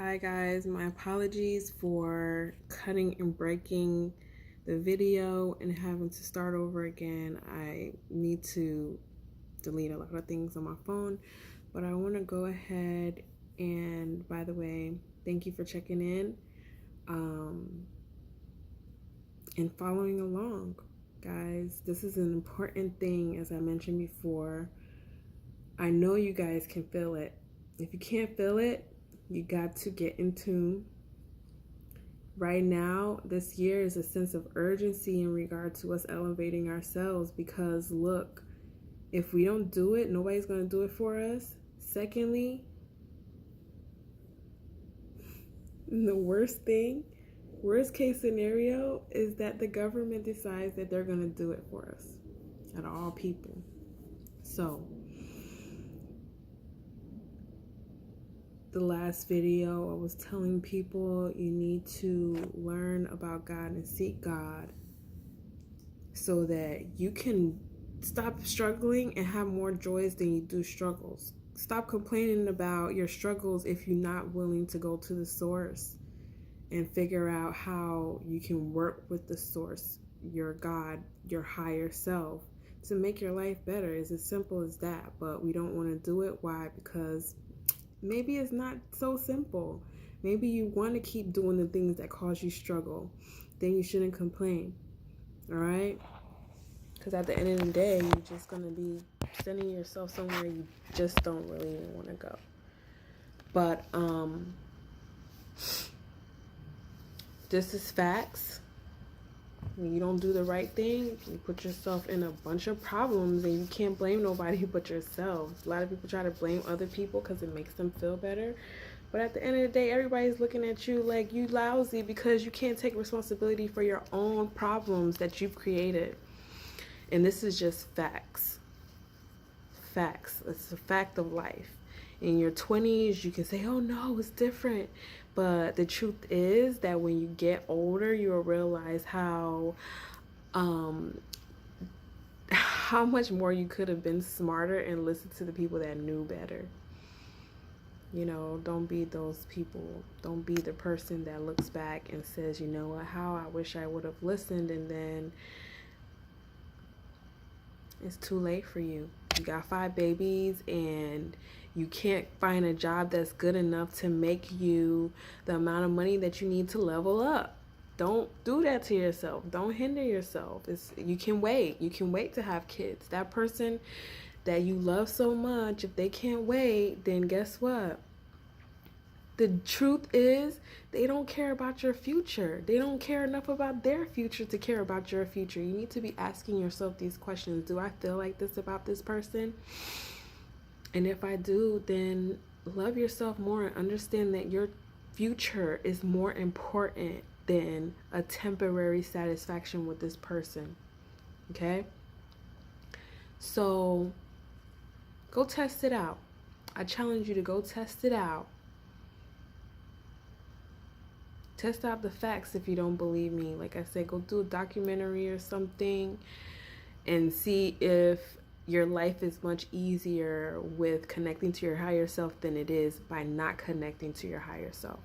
Hi guys, my apologies for cutting and breaking the video and having to start over again. I need to delete a lot of things on my phone, but I want to go ahead and, by the way, thank you for checking in and following along. Guys, this is an important thing, as I mentioned before. I know you guys can feel it. If you can't feel it, you got to get in tune. Right now, this year is a sense of urgency in regard to us elevating ourselves because look, if we don't do it, nobody's going to do it for us. Secondly, the worst case scenario is that the government decides that they're going to do it for us, out of all people. So, the last video, I was telling people you need to learn about God and seek God so that you can stop struggling and have more joys than you do struggles. Stop complaining about your struggles if you're not willing to go to the source and figure out how you can work with the source, your God, your higher self, to make your life better. It's as simple as that, but we don't want to do it. Why? Because maybe it's not so simple. Maybe you want to keep doing the things that cause you struggle. Then you shouldn't complain. All right? Because at the end of the day, you're just going to be sending yourself somewhere you just don't really even want to go. But this is facts. When you don't do the right thing, you put yourself in a bunch of problems and you can't blame nobody but yourself. A lot of people try to blame other people because it makes them feel better. But at the end of the day, everybody's looking at you like you lousy because you can't take responsibility for your own problems that you've created. And this is just facts. Facts. It's a fact of life. In your 20s, you can say, oh no, it's different. But the truth is that when you get older, you'll realize how much more you could have been smarter and listened to the people that knew better. You know, don't be those people. Don't be the person that looks back and says, you know what, how I wish I would have listened, and then it's too late for you. You got 5 babies and you can't find a job that's good enough to make you the amount of money that you need to level up. Don't do that to yourself. Don't hinder yourself. You can wait. You can wait to have kids. That person that you love so much, if they can't wait, then guess what? The truth is, they don't care about your future. They don't care enough about their future to care about your future. You need to be asking yourself these questions. Do I feel like this about this person? And if I do, then love yourself more and understand that your future is more important than a temporary satisfaction with this person. Okay? So go test it out. I challenge you to go test it out. Test out the facts if you don't believe me. Like I said, go do a documentary or something and see if your life is much easier with connecting to your higher self than it is by not connecting to your higher self.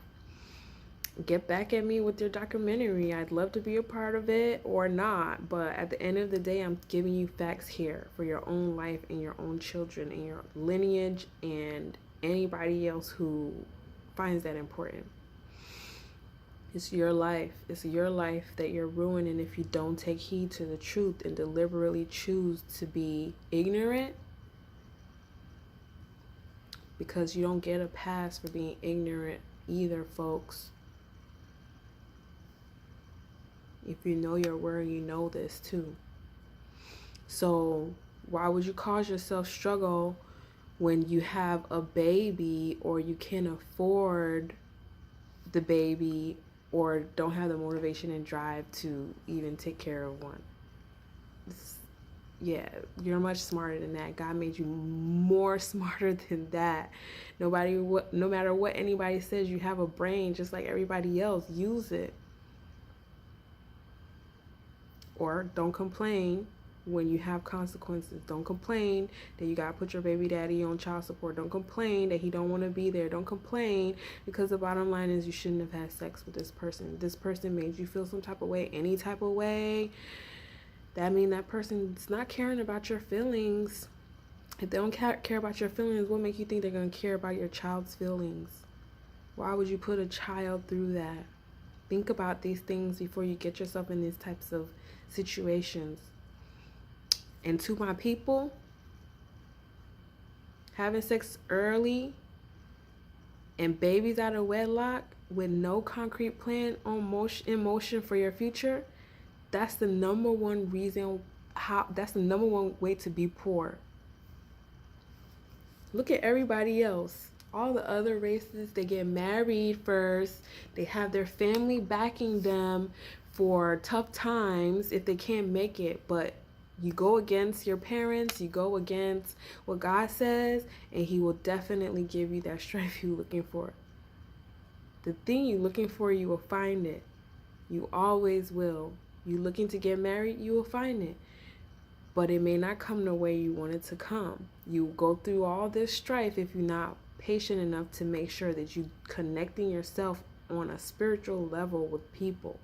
Get back at me with your documentary. I'd love to be a part of it or not, but at the end of the day, I'm giving you facts here for your own life and your own children and your lineage and anybody else who finds that important. It's your life. It's your life that you're ruining if you don't take heed to the truth and deliberately choose to be ignorant, because you don't get a pass for being ignorant either, folks. If you know your word, you know this too. So why would you cause yourself struggle when you have a baby or you can't afford the baby or don't have the motivation and drive to even take care of one? Yeah, you're much smarter than that. God made you more smarter than that. No matter what anybody says, you have a brain just like everybody else. Use it. Or don't complain when you have consequences. Don't complain that you gotta put your baby daddy on child support. Don't complain that he don't want to be there. Don't complain, because the bottom line is you shouldn't have had sex with this person. This person made you feel some type of way, any type of way. That means that person's not caring about your feelings. If they don't care about your feelings, what makes you think they're gonna care about your child's feelings? Why would you put a child through that? Think about these things before you get yourself in these types of situations. And to my people, having sex early and babies out of wedlock with no concrete plan in motion for your future, that's the number one reason that's the number one way to be poor. Look at everybody else. All the other races, they get married first. They have their family backing them for tough times if they can't make it. But you go against your parents, you go against what God says, and he will definitely give you that strength you're looking for. The thing you're looking for, you will find it. You always will. You looking to get married, you will find it. But it may not come the way you want it to come. You go through all this strife if you're not patient enough to make sure that you connecting yourself on a spiritual level with people.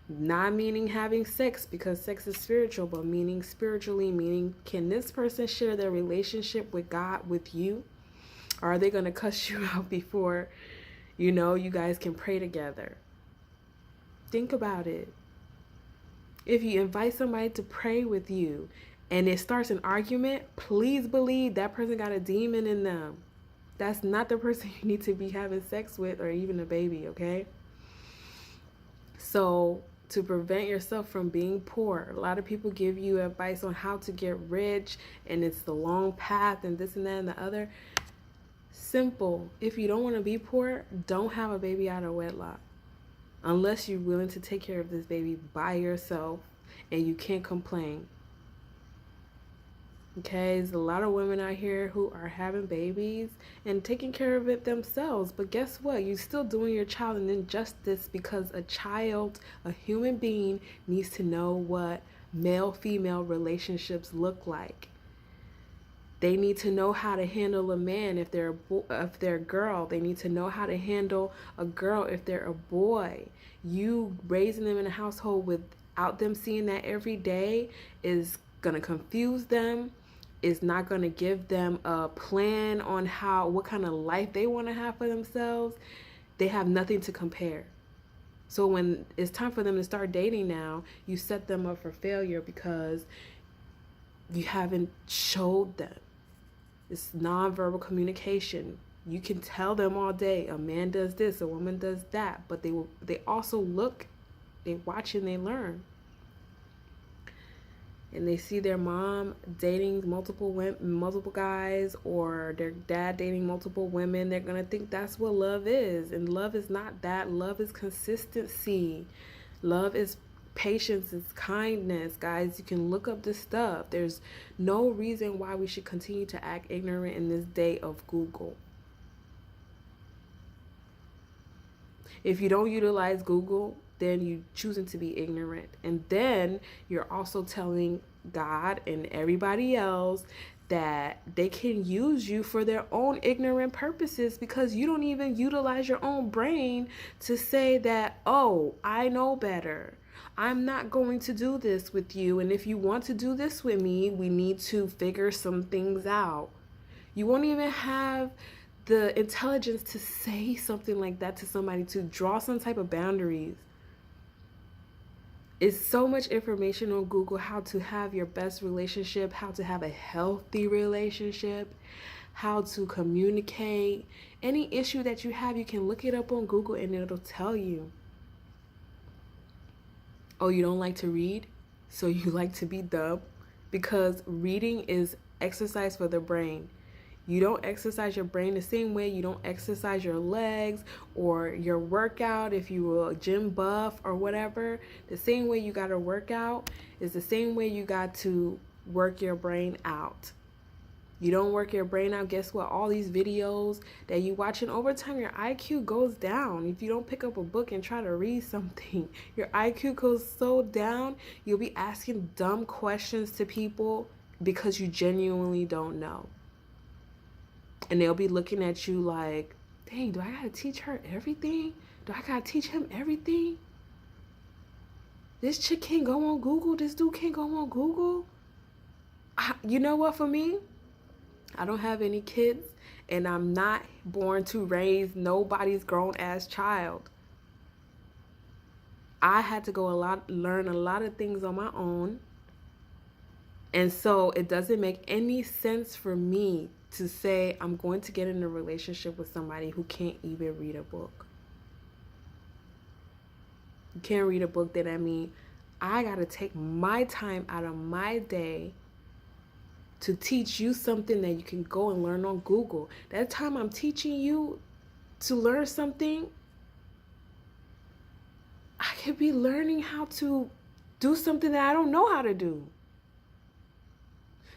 Not meaning having sex because sex is spiritual, but meaning spiritually, meaning can this person share their relationship with God with you? Or are they going to cuss you out before, you guys can pray together? Think about it. If you invite somebody to pray with you and it starts an argument, please believe that person got a demon in them. That's not the person you need to be having sex with, or even a baby, okay? So to prevent yourself from being poor, a lot of people give you advice on how to get rich, and it's the long path and this and that and the other. Simple. If you don't want to be poor, don't have a baby out of wedlock. Unless you're willing to take care of this baby by yourself and you can't complain. Okay, there's a lot of women out here who are having babies and taking care of it themselves. But guess what? You're still doing your child an injustice, because a child, a human being, needs to know what male-female relationships look like. They need to know how to handle a man if they're a girl. They need to know how to handle a girl if they're a boy. You raising them in a household without them seeing that every day is going to confuse them. Is not going to give them a plan on what kind of life they want to have for themselves. They have nothing to compare. So when it's time for them to start dating now, you set them up for failure because you haven't showed them. It's nonverbal communication. You can tell them all day, a man does this, a woman does that, but they also look, they watch and they learn. And they see their mom dating multiple guys, or their dad dating multiple women. They're going to think that's what love is. And love is not that. Love is consistency. Love is patience, is kindness. Guys, you can look up this stuff. There's no reason why we should continue to act ignorant in this day of Google. If you don't utilize Google, then you're choosing to be ignorant. And then you're also telling God and everybody else that they can use you for their own ignorant purposes, because you don't even utilize your own brain to say that, oh, I know better. I'm not going to do this with you. And if you want to do this with me, we need to figure some things out. You won't even have the intelligence to say something like that to somebody, to draw some type of boundaries. It's so much information on Google, how to have your best relationship, how to have a healthy relationship, how to communicate. Any issue that you have, you can look it up on Google and it'll tell you. Oh, you don't like to read? So you like to be dumb? Because reading is exercise for the brain. You don't exercise your brain the same way you don't exercise your legs or your workout if you were a gym buff or whatever. The same way you got to work out is the same way you got to work your brain out. You don't work your brain out. Guess what? All these videos that you watching, over time, your IQ goes down. If you don't pick up a book and try to read something, your IQ goes so down. You'll be asking dumb questions to people because you genuinely don't know. And they'll be looking at you like, dang, do I gotta teach her everything? Do I gotta teach him everything? This chick can't go on Google. This dude can't go on Google. You know what, for me, I don't have any kids, and I'm not born to raise nobody's grown-ass child. I had to learn a lot of things on my own. And so it doesn't make any sense for me to say I'm going to get in a relationship with somebody who can't even read a book. You can't read a book, then I mean, I got to take my time out of my day to teach you something that you can go and learn on Google. That time I'm teaching you to learn something, I could be learning how to do something that I don't know how to do.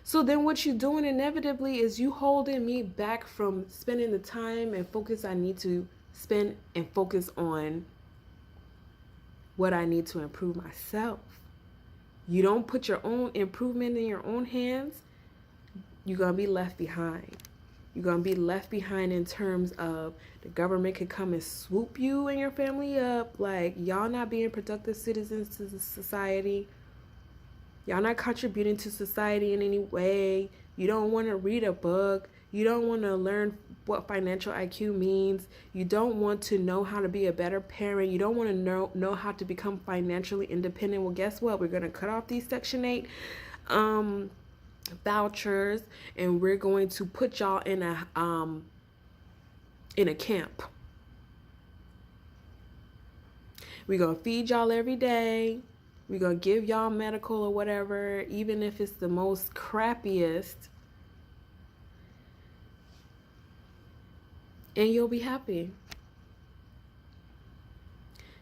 So then what you're doing inevitably is you holding me back from spending the time and focus I need to spend and focus on what I need to improve myself. You don't put your own improvement in your own hands, you're going to be left behind. You're going to be left behind in terms of the government could come and swoop you and your family up, like y'all not being productive citizens to the society. Y'all not contributing to society in any way. You don't want to read a book. You don't want to learn what financial IQ means. You don't want to know how to be a better parent. You don't want to know how to become financially independent. Well, guess what? We're going to cut off these Section 8 vouchers, and we're going to put y'all in a camp. We're going to feed y'all every day. We're going to give y'all medical or whatever, even if it's the most crappiest. And you'll be happy.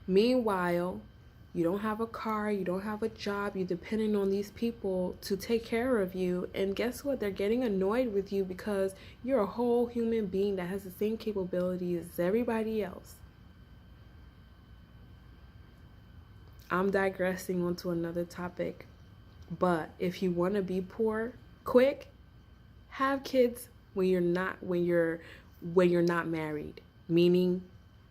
Meanwhile, you don't have a car, you don't have a job, you're depending on these people to take care of you. And guess what? They're getting annoyed with you because you're a whole human being that has the same capabilities as everybody else. I'm digressing onto another topic. But if you want to be poor quick, have kids when you're not married, meaning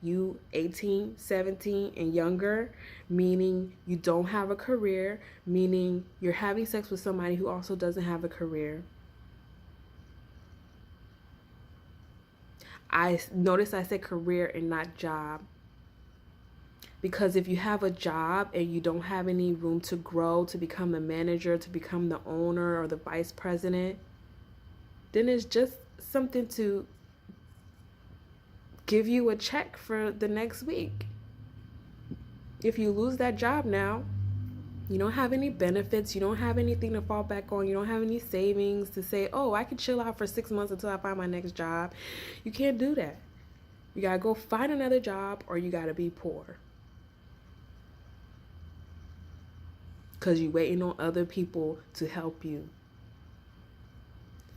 you 18, 17 and younger, meaning you don't have a career, meaning you're having sex with somebody who also doesn't have a career. I notice I said career and not job. Because if you have a job and you don't have any room to grow, to become a manager, to become the owner or the vice president, then it's just something to give you a check for the next week. If you lose that job now, you don't have any benefits, you don't have anything to fall back on, you don't have any savings to say, oh, I can chill out for 6 months until I find my next job. You can't do that. You gotta go find another job, or you gotta be poor. Because you're waiting on other people to help you.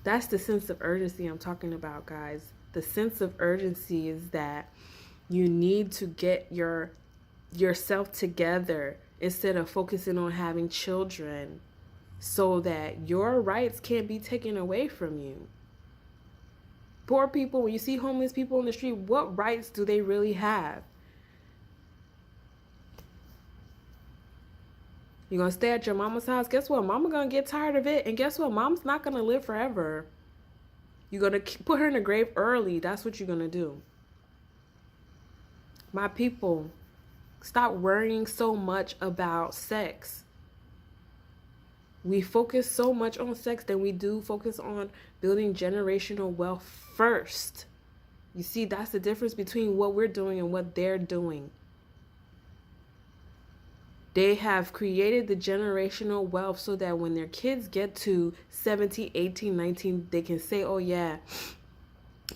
That's the sense of urgency I'm talking about, guys. The sense of urgency is that you need to get yourself together instead of focusing on having children so that your rights can't be taken away from you. Poor people, when you see homeless people on the street, what rights do they really have? You're going to stay at your mama's house. Guess what? Mama going to get tired of it. And guess what? Mom's not going to live forever. You're going to put her in the grave early. That's what you're going to do. My people, stop worrying so much about sex. We focus so much on sex than we do focus on building generational wealth first. You see, that's the difference between what we're doing and what they're doing. They have created the generational wealth so that when their kids get to 17, 18, 19, they can say, oh yeah,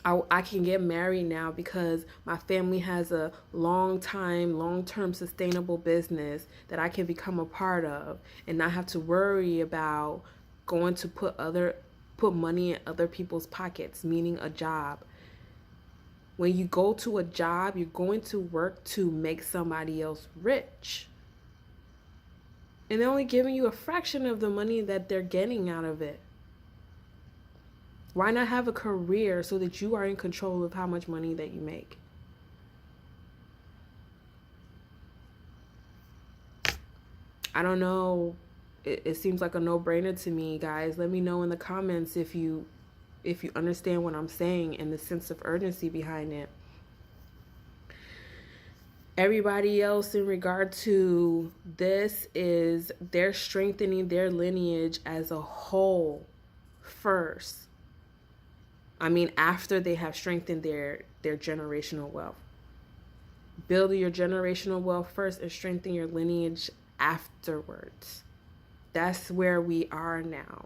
I can get married now because my family has a long-term sustainable business that I can become a part of and not have to worry about going to put other put money in other people's pockets, meaning a job. When you go to a job, you're going to work to make somebody else rich. And they're only giving you a fraction of the money that they're getting out of it. Why not have a career so that you are in control of how much money that you make? I don't know. It seems like a no-brainer to me, guys. Let me know in the comments if you understand what I'm saying and the sense of urgency behind it. Everybody else in regard to this is they're strengthening their lineage as a whole first. I mean, after they have strengthened their generational wealth. Build your generational wealth first and strengthen your lineage afterwards. That's where we are now.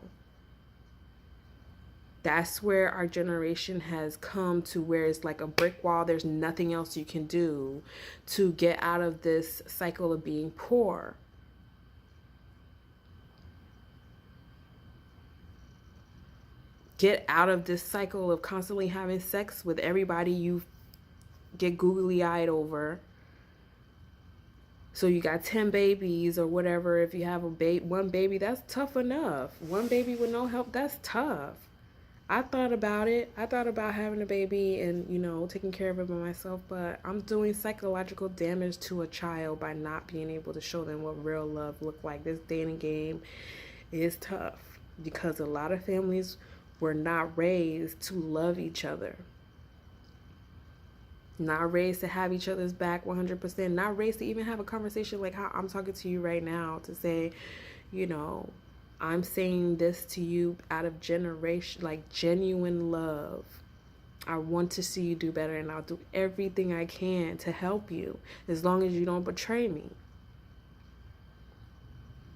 That's where our generation has come to, where it's like a brick wall. There's nothing else you can do to get out of this cycle of being poor. Get out of this cycle of constantly having sex with everybody you get googly-eyed over. So you got 10 babies or whatever. If you have one baby, that's tough enough. One baby with no help, that's tough. I thought about it. I thought about having a baby and, taking care of it by myself, but I'm doing psychological damage to a child by not being able to show them what real love looked like. This dating game is tough because a lot of families were not raised to love each other. Not raised to have each other's back 100%. Not raised to even have a conversation like how I'm talking to you right now to say, I'm saying this to you out of genuine love. I want to see you do better, and I'll do everything I can to help you as long as you don't betray me.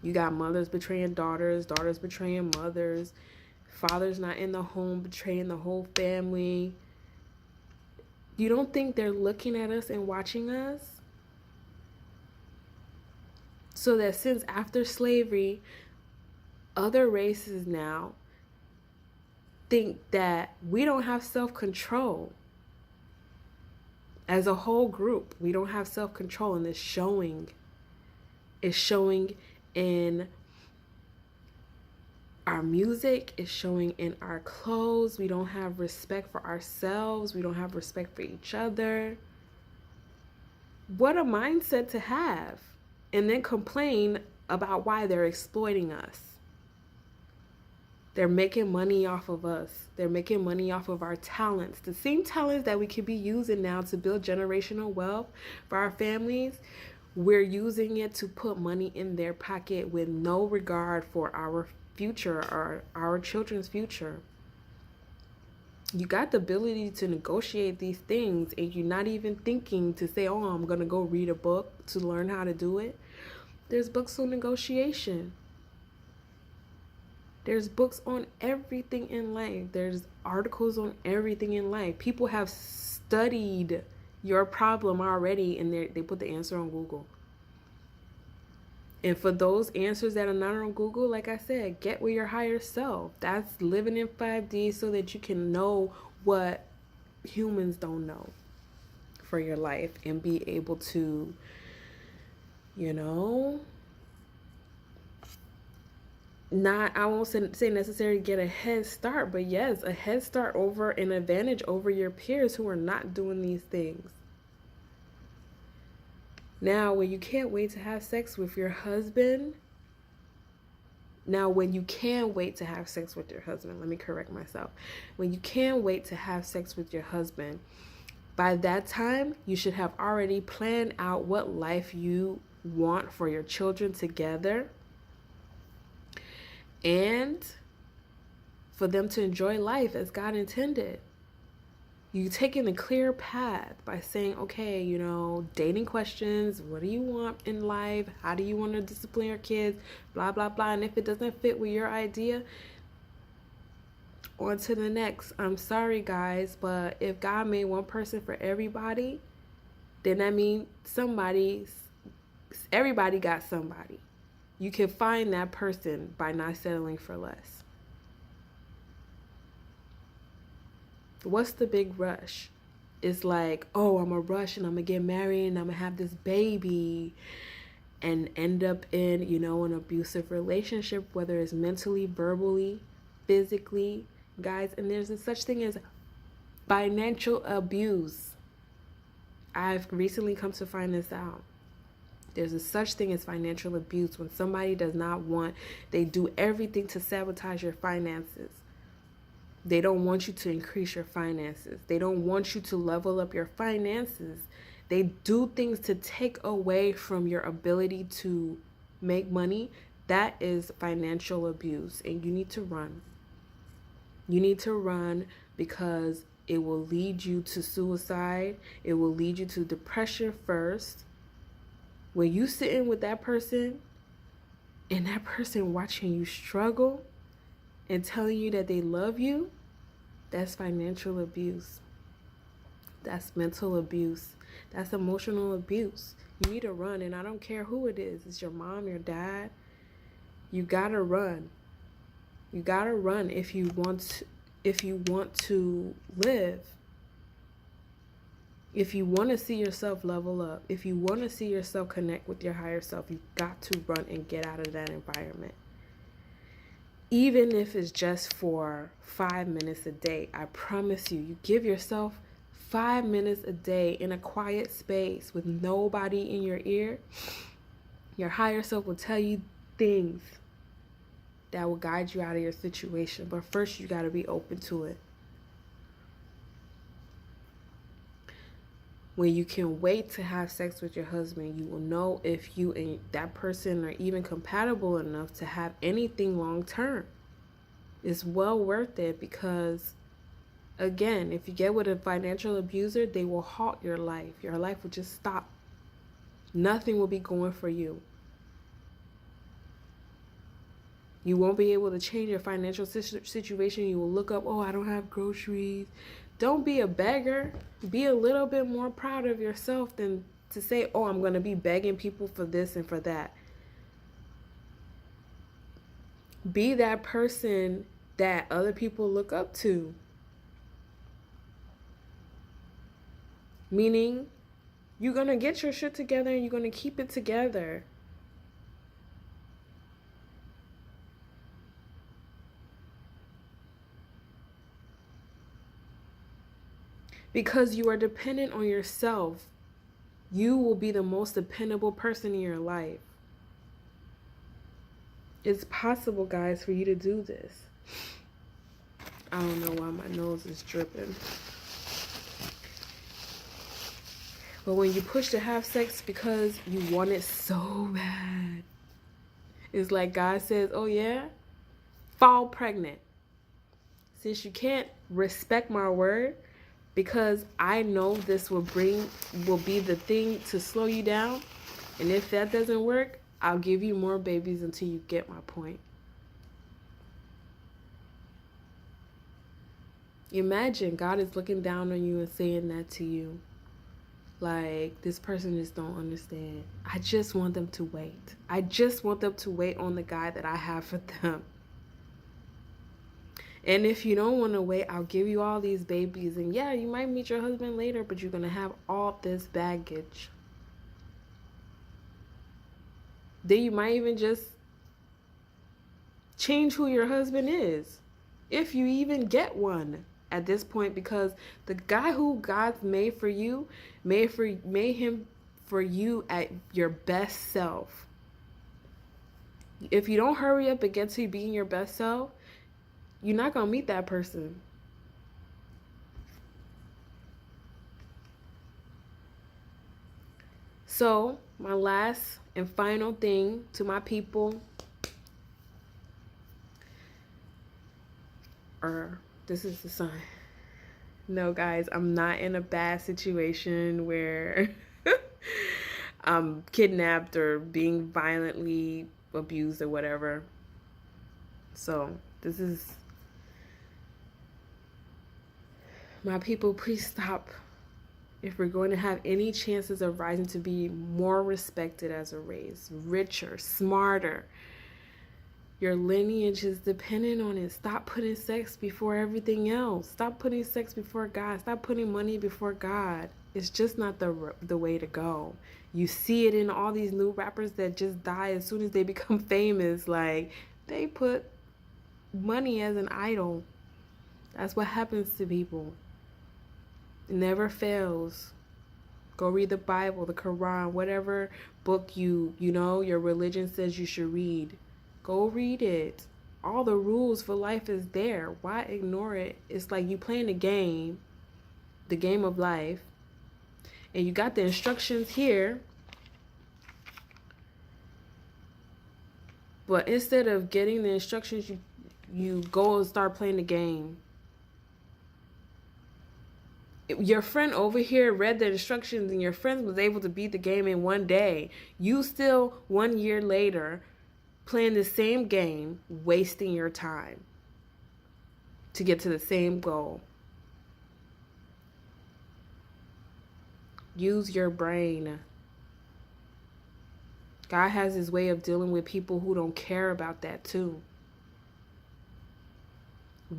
You got mothers betraying daughters, daughters betraying mothers, fathers not in the home betraying the whole family. You don't think they're looking at us and watching us? So that since after slavery, other races now think that we don't have self-control. As a whole group, we don't have self-control, and it's showing. It's showing in our music, it's showing in our clothes. We don't have respect for ourselves. We don't have respect for each other. What a mindset to have. And then complain about why they're exploiting us. They're making money off of us. They're making money off of our talents. The same talents that we could be using now to build generational wealth for our families, we're using it to put money in their pocket with no regard for our future or our children's future. You got the ability to negotiate these things, and you're not even thinking to say, oh, I'm going to go read a book to learn how to do it. There's books on negotiation. There's books on everything in life. There's articles on everything in life. People have studied your problem already, and they put the answer on Google. And for those answers that are not on Google, like I said, get with your higher self. That's living in 5D so that you can know what humans don't know for your life and be able to, I won't say necessarily get a head start, but yes, a head start over an advantage over your peers who are not doing these things. Now, when you can't wait to have sex with your husband, when you can wait to have sex with your husband, let me correct myself. When you can wait to have sex with your husband, by that time, you should have already planned out what life you want for your children together and for them to enjoy life as God intended. You taking a clear path by saying, okay, dating questions. What do you want in life? How do you want to discipline your kids? Blah, blah, blah. And if it doesn't fit with your idea, on to the next. I'm sorry, guys, but if God made one person for everybody, then that means everybody got somebody. You can find that person by not settling for less. What's the big rush? It's like, oh, I'm a rush and I'm gonna get married and I'm gonna have this baby and end up in, an abusive relationship, whether it's mentally, verbally, physically, guys. And there's a such thing as financial abuse. I've recently come to find this out. There's a such thing as financial abuse when somebody does not want, they do everything to sabotage your finances. They don't want you to increase your finances. They don't want you to level up your finances. They do things to take away from your ability to make money. That is financial abuse, and you need to run. You need to run because it will lead you to suicide. It will lead you to depression first. When you sitting with that person and that person watching you struggle and telling you that they love you, that's financial abuse. That's mental abuse. That's emotional abuse. You need to run, and I don't care who it is. It's your mom, your dad. You gotta run. You gotta run if you want to live. If you want to see yourself level up, if you want to see yourself connect with your higher self, you've got to run and get out of that environment. Even if it's just for 5 minutes a day, I promise you, you give yourself 5 minutes a day in a quiet space with nobody in your ear, your higher self will tell you things that will guide you out of your situation. But first, you got to be open to it. When you can wait to have sex with your husband, you will know if you and that person are even compatible enough to have anything long term. It's well worth it because, again, if you get with a financial abuser, they will halt your life. Your life will just stop. Nothing will be going for you. You won't be able to change your financial situation. You will look up, oh, I don't have groceries. Don't be a beggar. Be a little bit more proud of yourself than to say, oh, I'm going to be begging people for this and for that. Be that person that other people look up to. Meaning, you're going to get your shit together and you're going to keep it together. Because you are dependent on yourself, you will be the most dependable person in your life. It's possible, guys, for you to do this. I don't know why my nose is dripping. But when you push to have sex because you want it so bad, it's like God says, oh yeah, fall pregnant. Since you can't respect my word, because I know this will be the thing to slow you down. And if that doesn't work, I'll give you more babies until you get my point. Imagine God is looking down on you and saying that to you. Like, this person just don't understand. I just want them to wait. I just want them to wait on the guy that I have for them. And if you don't want to wait, I'll give you all these babies. And yeah, you might meet your husband later, but you're going to have all this baggage. Then you might even just change who your husband is. If you even get one at this point, because the guy who God's made for you, made him for you at your best self. If you don't hurry up and get to being your best self, you're not going to meet that person. So, my last and final thing to my people, this is the sign. No, guys, I'm not in a bad situation where I'm kidnapped or being violently abused or whatever. So, this is... My people, please stop. If we're going to have any chances of rising to be more respected as a race, richer, smarter, Your lineage is dependent on it. Stop putting sex before everything else. Stop putting sex before God. Stop putting money before God. It's just not the way to go. You see it in all these new rappers that just die as soon as they become famous. Like, they put money as an idol. That's what happens to people. It never fails. Go read the Bible, the Quran, whatever book your religion says you should read. Go read it. All the rules for life is there. Why ignore it? It's like you playing a game, the game of life, and you got the instructions here. But instead of getting the instructions, you go and start playing the game. Your friend over here read the instructions and your friend was able to beat the game in one day. You still, 1 year later, playing the same game, wasting your time to get to the same goal. Use your brain. God has his way of dealing with people who don't care about that too.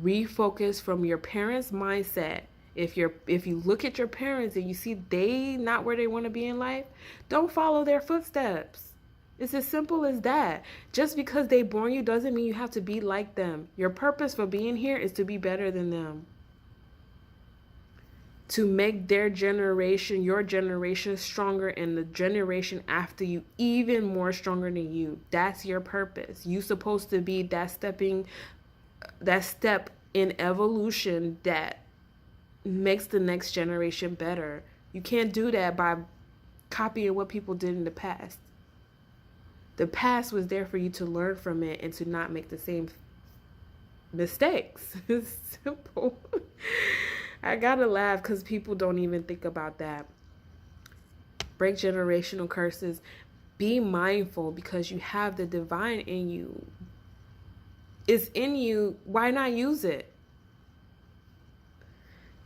Refocus from your parents' mindset. If you look at your parents and you see they not where they want to be in life, don't follow their footsteps. It's as simple as that. Just because they born you doesn't mean you have to be like them. Your purpose for being here is to be better than them. To make their generation, your generation, stronger, and the generation after you even more stronger than you. That's your purpose. You're supposed to be that step in evolution that makes the next generation better. You can't do that by copying what people did in the past. The past was there for you to learn from it and to not make the same mistakes. It's simple. I gotta laugh because people don't even think about that. Break generational curses. Be mindful because you have the divine in you. It's in you. Why not use it?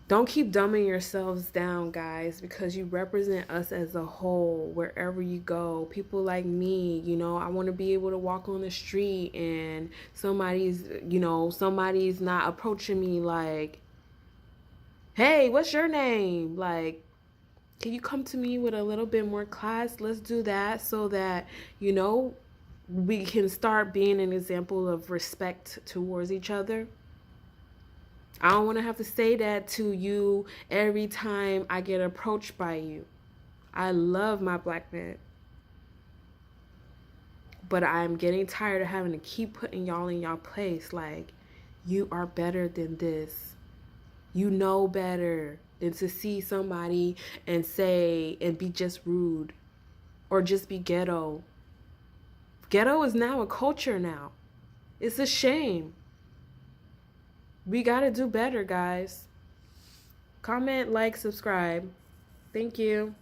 Don't keep dumbing yourselves down, guys, because you represent us as a whole wherever you go. People like me, I want to be able to walk on the street and somebody's not approaching me like, hey, what's your name? Like, can you come to me with a little bit more class? Let's do that so that, we can start being an example of respect towards each other. I don't want to have to say that to you every time I get approached by you. I love my black man. But I'm getting tired of having to keep putting y'all in y'all place. Like, you are better than this. You know better than to see somebody and say and be just rude or just be ghetto. Ghetto is now a culture now. It's a shame. We gotta do better, guys. Comment, like, subscribe. Thank you.